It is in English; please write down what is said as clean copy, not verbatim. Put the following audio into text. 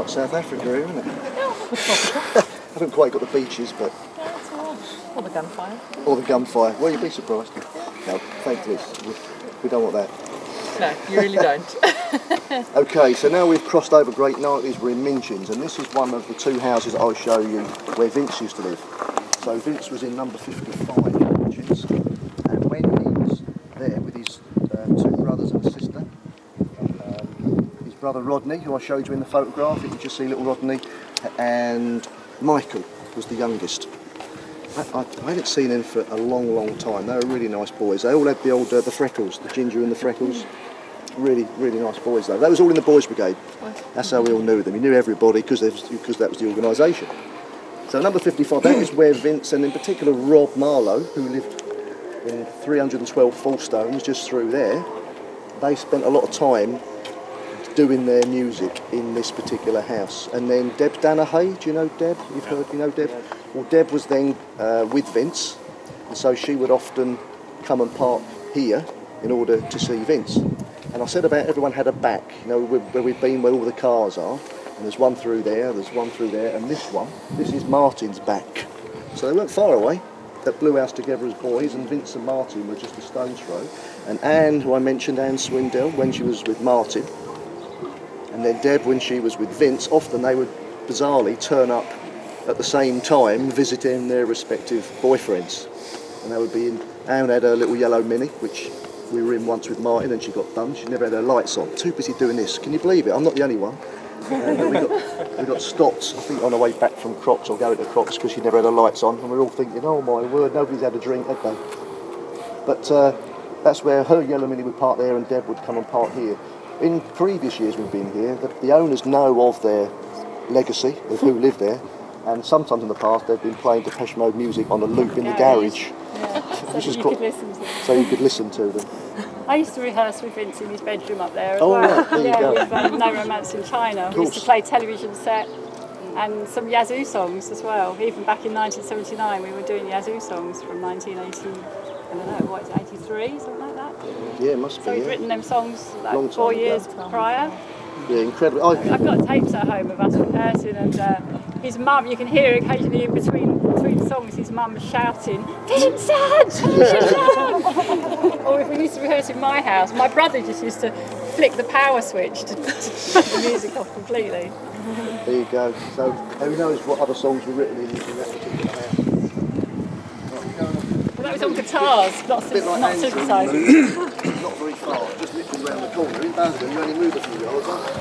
like South Africa here, isn't it? Haven't quite got the beaches, but... Yeah, that's all right. Or the gunfire. Or the gunfire. Well, you'd be surprised. No, thankfully, we don't want that. No, you really don't. Okay, so now we've crossed over Great Knightley's, we're in Minchin's, and this is one of the two houses I'll show you where Vince used to live. So Vince was in number 55 in Minchin's, and when he was there with his two brothers and a sister, his brother Rodney, who I showed you in the photograph, you can just see little Rodney, and Michael was the youngest. I hadn't seen them for a long, long time. They were really nice boys. They all had the old, the freckles, the ginger and the freckles. Really, really nice boys though. That was all in the Boys Brigade. That's how we all knew them. We knew everybody because that was the organisation. So number 55, that is where Vince and in particular Rob Marlowe, who lived in 312 Fallstones just through there, they spent a lot of time doing their music in this particular house. And then Deb Danahay, do you know Deb? You know Deb? Well, Deb was then with Vince, and so she would often come and park here in order to see Vince. And I said about everyone had a back, you know, where we've been, where all the cars are, and there's one through there, there's one through there, and this is Martin's back. So they weren't far away. That blew house together as boys, and Vince and Martin were just a stone's throw. And Anne, who I mentioned, Anne Swindell, when she was with Martin, and then Deb, when she was with Vince, often they would bizarrely turn up at the same time visiting their respective boyfriends. And they would be in, Anne had her little yellow Mini, which we were in once with Martin, and she got done. She never had her lights on. Too busy doing this. Can you believe it? I'm not the only one. We got stopped, I think, on our way back from Crocs or going to Crocs because she never had her lights on. And we were all thinking, oh my word, nobody's had a drink, had they? But that's where her yellow Mini would park there and Deb would come and park here. In previous years we've been here, the owners know of their legacy, of who lived there. And sometimes in the past they've been playing Depeche Mode music on a loop in the garage. Yeah, so you could listen to them. So you could listen to them. I used to rehearse with Vince in his bedroom up there as Oh, well. right, there you go. With No Romance in China. We used to play television set and some Yazoo songs as well. Even back in 1979 we were doing Yazoo songs from 1980, I don't know, what is it, 83, something like that? Yeah, it must be. So we'd written them songs like Long time 4 ago. years prior. Yeah, incredible. I've got tapes at home of us rehearsing, and his mum, you can hear occasionally in between songs, his mum shouting, Vincent! Vincent! Or if we used to rehearse in my house, my brother just used to flick the power switch to shut the music off completely. There you go. So who knows what other songs were written in that particular house. Well, that was on guitars, not Anne's synthesizers. Not very far, just literally round the corner. In Basildon, you only moved a few yards, aren't you?